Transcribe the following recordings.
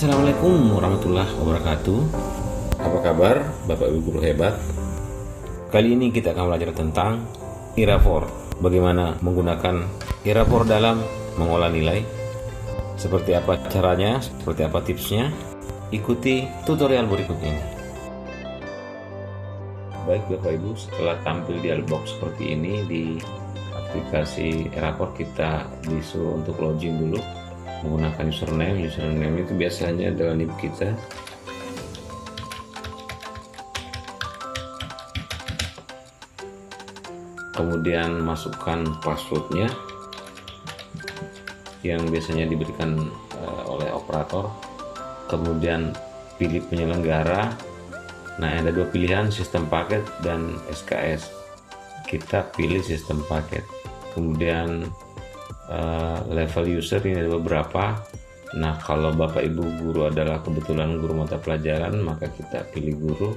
Assalamualaikum warahmatullahi wabarakatuh. Apa kabar Bapak Ibu guru hebat? Kali ini kita akan belajar tentang Irafor. Bagaimana menggunakan Irafor dalam mengolah nilai. Seperti apa caranya, seperti apa tipsnya. Ikuti tutorial berikut ini. Baik Bapak Ibu, setelah tampil dialog box seperti ini di aplikasi Irafor, kita disuruh untuk login dulu menggunakan username itu biasanya adalah NIP kita. Kemudian masukkan passwordnya yang biasanya diberikan oleh operator. Kemudian pilih penyelenggara. Nah, ada dua pilihan, sistem paket dan SKS. Kita pilih sistem paket. Kemudian level user ini ada beberapa. Nah, kalau Bapak Ibu guru adalah kebetulan guru mata pelajaran, maka kita pilih guru.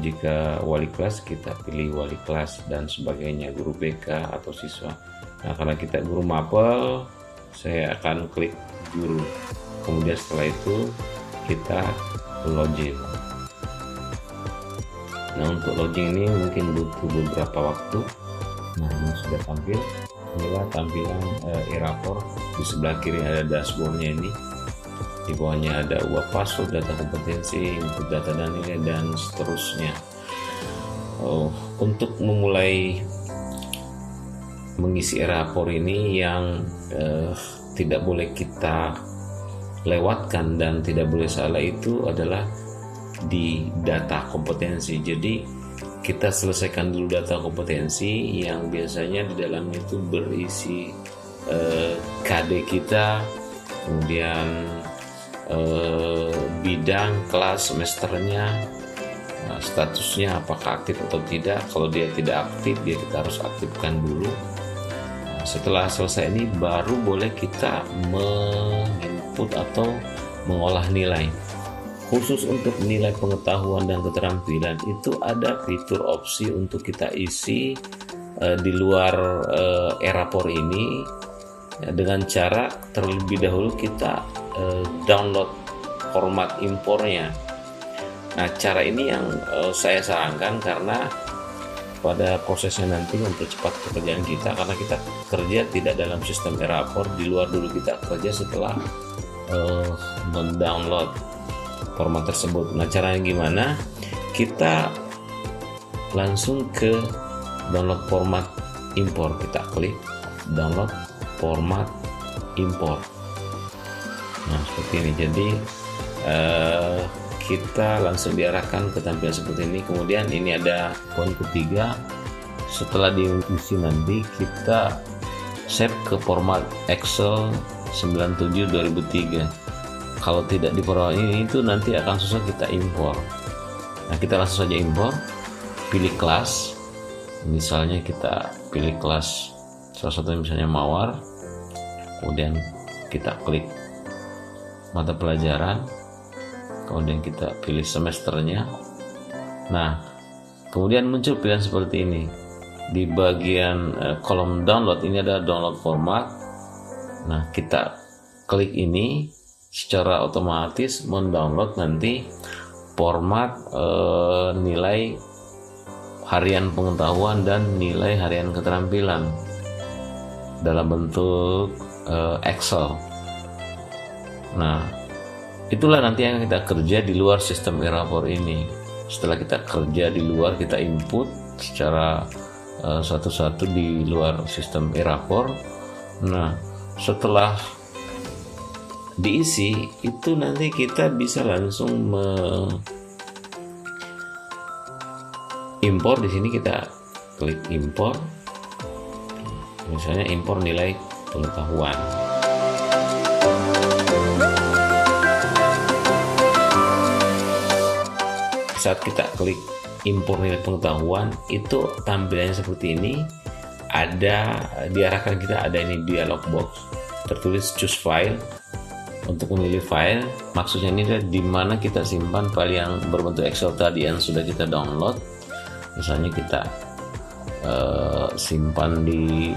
Jika wali kelas, kita pilih wali kelas dan sebagainya, guru BK atau siswa. Nah, karena kita guru mapel, saya akan klik guru. Kemudian setelah itu kita login. Nah, untuk login ini mungkin butuh beberapa waktu. Nah, ini sudah tampil. Inilah tampilan Irafor. Di sebelah kiri ada dashboardnya ini. Di bawahnya ada UAP password, data kompetensi, input data dan nilai, dan seterusnya. Untuk memulai mengisi Irafor ini yang tidak boleh kita lewatkan dan tidak boleh salah itu adalah di data kompetensi. Jadi kita selesaikan dulu data kompetensi yang biasanya di dalam itu berisi KD kita, kemudian bidang, kelas, semesternya, statusnya apakah aktif atau tidak. Kalau dia tidak aktif, kita harus aktifkan dulu. Setelah selesai ini baru boleh kita menginput atau mengolah nilai. Khusus untuk nilai pengetahuan dan keterampilan itu ada fitur opsi untuk kita isi di luar Irafor ini dengan cara terlebih dahulu kita download format impornya. Nah, cara ini yang saya sarankan karena pada prosesnya nanti mempercepat pekerjaan kita, karena kita kerja tidak dalam sistem Irafor, di luar dulu kita kerja setelah mendownload format tersebut. Nah, caranya gimana? Kita langsung ke download format impor. Kita klik download format impor. Nah, seperti ini. Jadi kita langsung diarahkan ke tampilan seperti ini. Kemudian ini ada poin ketiga. Setelah diisi nanti kita save ke format Excel 97/2003. Kalau tidak di format ini itu nanti akan susah kita impor. Nah, kita langsung saja impor. Pilih kelas. Misalnya kita pilih kelas salah satu misalnya Mawar. Kemudian kita klik mata pelajaran. Kemudian kita pilih semesternya. Nah, kemudian muncul pilihan seperti ini. Di bagian kolom download ini ada download format. Nah, kita klik ini. Secara otomatis mendownload nanti format nilai harian pengetahuan dan nilai harian keterampilan dalam bentuk Excel. Nah, itulah nanti yang kita kerja di luar sistem Irafor ini. Setelah kita kerja di luar, kita input secara satu-satu di luar sistem Irafor. Nah, setelah diisi itu nanti kita bisa langsung impor. Di sini kita klik impor, misalnya impor nilai pengetahuan. Saat kita klik impor nilai pengetahuan, itu tampilannya seperti ini. Ada diarahkan kita, ada ini dialog box tertulis choose file. Untuk memilih file, maksudnya ini adalah di mana kita simpan file yang berbentuk Excel tadi yang sudah kita download. Misalnya kita simpan di,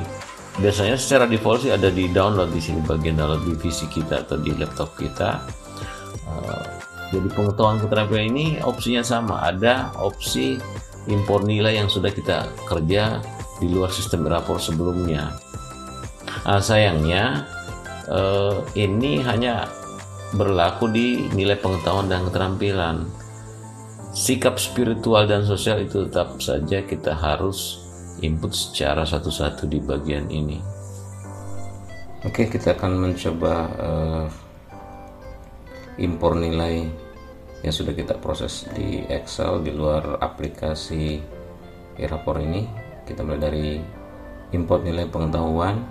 biasanya secara default sih ada di download, di sini bagian download di PC kita atau di laptop kita. Jadi pengetahuan keterampilan ini opsinya sama, ada opsi impor nilai yang sudah kita kerja di luar sistem rapor sebelumnya. Sayangnya ini hanya berlaku di nilai pengetahuan dan keterampilan. Sikap spiritual dan sosial itu tetap saja kita harus input secara satu-satu di bagian ini. Oke, kita akan mencoba impor nilai yang sudah kita proses di Excel di luar aplikasi e-rapor ini. Kita mulai dari import nilai pengetahuan,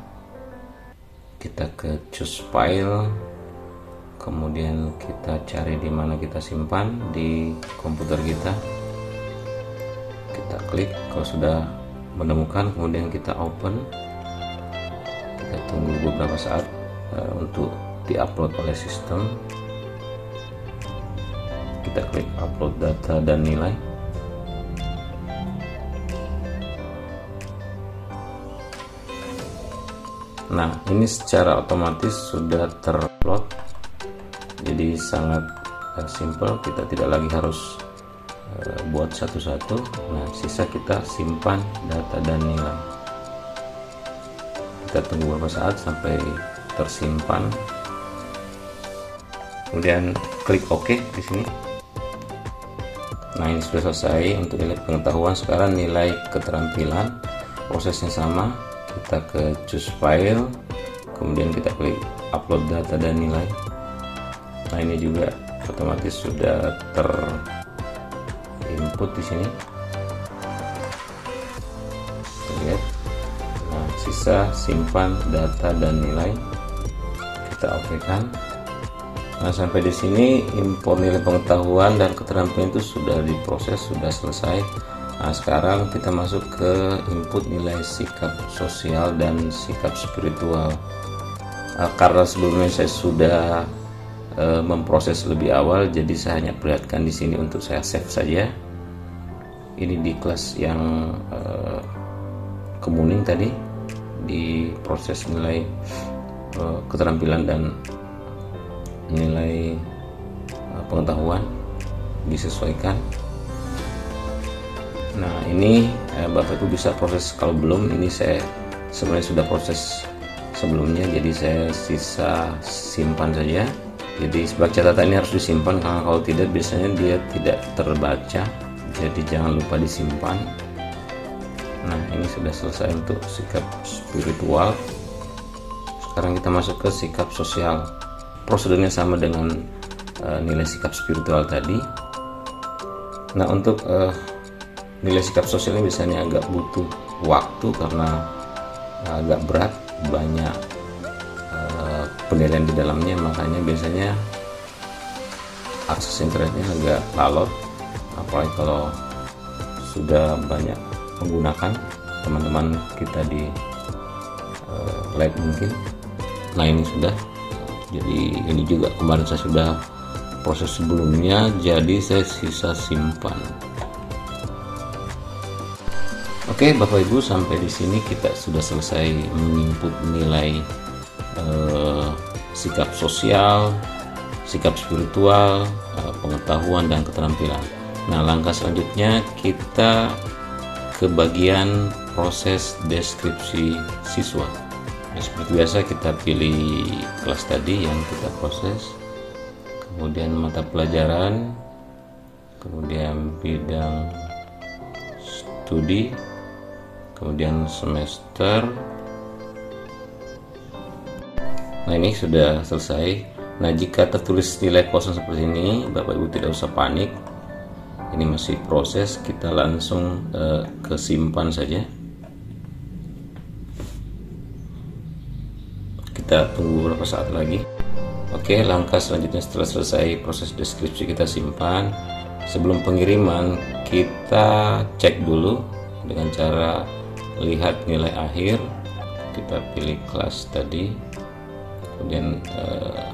kita ke choose file, kemudian kita cari di mana kita simpan di komputer kita. Kita klik, kalau sudah menemukan kemudian kita open. Kita tunggu beberapa saat untuk diupload oleh sistem. Kita klik upload data dan nilai. Nah, ini secara otomatis sudah terupload, jadi sangat simple, kita tidak lagi harus buat satu-satu. Nah, sisa kita simpan data dan nilai. Kita tunggu beberapa saat sampai tersimpan, kemudian klik OK di sini. Nah, ini sudah selesai untuk nilai pengetahuan. Sekarang nilai keterampilan, prosesnya sama. Kita ke choose file, kemudian kita klik upload data dan nilai. Nah, ini juga otomatis sudah terinput di sini. Kita lihat. Nah, sisa simpan data dan nilai. Kita OK kan. Nah, sampai di sini impor nilai pengetahuan dan keterampilan itu sudah diproses, sudah selesai. Nah, sekarang kita masuk ke input nilai sikap sosial dan sikap spiritual. Karena sebelumnya saya sudah memproses lebih awal, jadi saya hanya perlihatkan di sini untuk saya save saja. Ini di kelas yang kemuning tadi, di proses nilai keterampilan dan nilai pengetahuan disesuaikan. Nah, ini Bapak Ibu bisa proses. Kalau belum, ini saya sebenarnya sudah proses sebelumnya, jadi saya sisa simpan saja. Jadi sebagai catatan ini harus disimpan, karena kalau tidak biasanya dia tidak terbaca, jadi jangan lupa disimpan. Nah, ini sudah selesai untuk sikap spiritual. Sekarang kita masuk ke sikap sosial. Prosedurnya sama dengan nilai sikap spiritual tadi. Nah, untuk nilai sikap sosial ini biasanya agak butuh waktu karena agak berat, banyak penilaian di dalamnya, makanya biasanya akses internetnya agak lalot, apalagi kalau sudah banyak menggunakan teman-teman kita di lab mungkin. Nah, ini sudah. Jadi ini juga kemarin saya sudah proses sebelumnya, jadi saya sisa simpan. Oke, Bapak Ibu, sampai di sini kita sudah selesai menginput nilai sikap sosial, sikap spiritual, pengetahuan dan keterampilan. Nah, langkah selanjutnya kita ke bagian proses deskripsi siswa. Nah, seperti biasa kita pilih kelas tadi yang kita proses, kemudian mata pelajaran, kemudian bidang studi, kemudian semester. Nah, ini sudah selesai. Nah, jika tertulis nilai kosong seperti ini, Bapak Ibu tidak usah panik, ini masih proses, kita langsung ke simpan saja. Kita tunggu beberapa saat lagi. Oke, langkah selanjutnya setelah selesai proses deskripsi kita simpan. Sebelum pengiriman kita cek dulu dengan cara lihat nilai akhir. Kita pilih kelas tadi, kemudian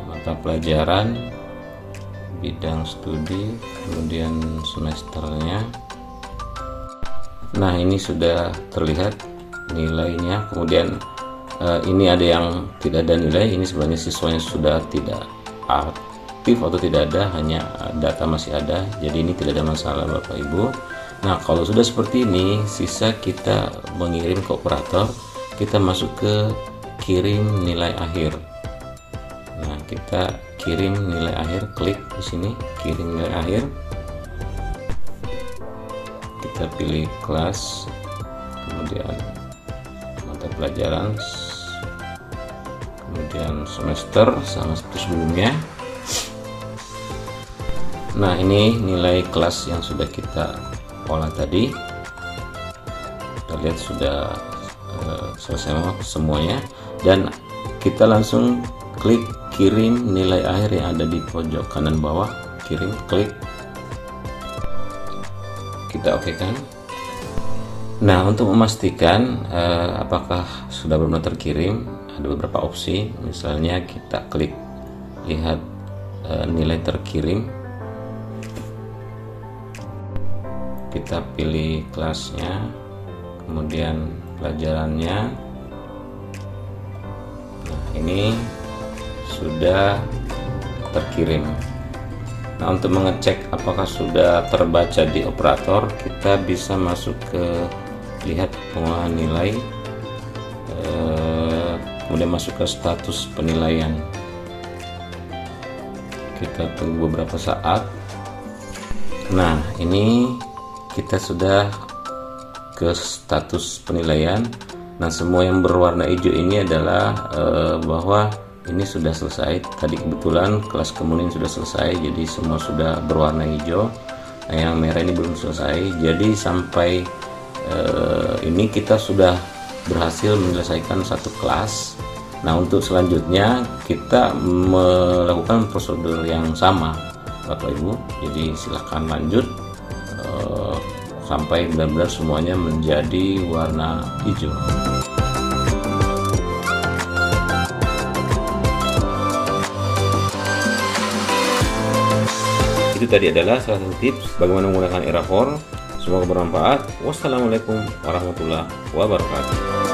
mata pelajaran, bidang studi, kemudian semesternya. Nah, ini sudah terlihat nilainya. Kemudian ini ada yang tidak ada nilai, ini sebenarnya siswanya sudah tidak aktif atau tidak ada, hanya data masih ada, jadi ini tidak ada masalah Bapak Ibu. Nah, kalau sudah seperti ini, sisa kita mengirim ke operator, kita masuk ke kirim nilai akhir. Nah, kita kirim nilai akhir, klik di sini kirim nilai akhir. Kita pilih kelas, kemudian mata pelajaran, kemudian semester sama seperti sebelumnya. Nah, ini nilai kelas yang sudah kita olah tadi. Kita lihat sudah selesai semuanya, dan kita langsung klik kirim nilai akhir yang ada di pojok kanan bawah. Kirim, klik, kita oke kan. Nah, untuk memastikan apakah sudah benar terkirim, ada beberapa opsi. Misalnya kita klik lihat nilai terkirim, kita pilih kelasnya, kemudian pelajarannya. Nah, ini sudah terkirim. Nah, untuk mengecek apakah sudah terbaca di operator, kita bisa masuk ke lihat pengolahan nilai, kemudian masuk ke status penilaian. Kita tunggu beberapa saat. Nah, ini kita sudah ke status penilaian. Nah, semua yang berwarna hijau ini adalah bahwa ini sudah selesai. Tadi kebetulan kelas kemuning sudah selesai, jadi semua sudah berwarna hijau. Nah, yang merah ini belum selesai. Jadi sampai ini kita sudah berhasil menyelesaikan satu kelas. Nah, untuk selanjutnya kita melakukan prosedur yang sama Bapak Ibu. Jadi silahkan lanjut sampai benar-benar semuanya menjadi warna hijau. Itu tadi adalah salah satu tips bagaimana menggunakan Era4. Semoga bermanfaat. Wassalamualaikum warahmatullahi wabarakatuh.